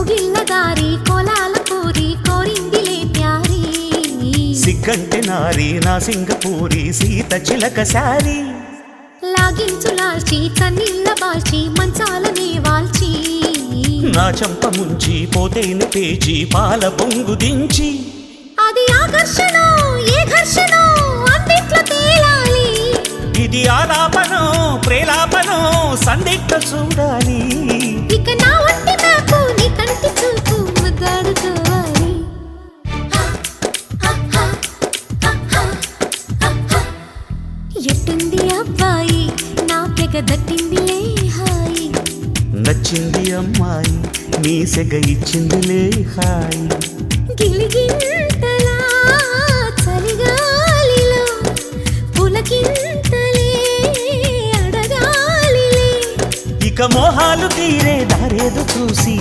కౌగిళ్ళ దారి కోలాల పూరి కోరిందిలే ప్యారీ సిగ్గంటే నారి నా సింగపూరి సీత చిలక శారీ లాగించు లాల్చి కన్నీళ్ళ బాల్చి మంచాలనే వాల్చి నా చంప ముంచి పోతేను పేచి పాల పొంగు దించి అది ఆకర్షణ ఏ ఘర్షణ అన్నిట్లో తేలాలి ఇది ఆలాపనో ప్రేలాపనో సందిగ్ధ చూడాలి ఇక నా వంటి నాకు నీ కంటి చూపు ముద్దాడుకోవాలి ఎట్టుంది అబ్బాయి నా పెగ దట్టిందిలే హాయి నచ్చింది అమ్మాయి నీ సెగ ఇచ్చిందిలే హాయి గిలిగింతలా చలిగాలిలో పులకింతలే అడగాలిలే ఇక మోహాలు తీరే దారేదో చూసి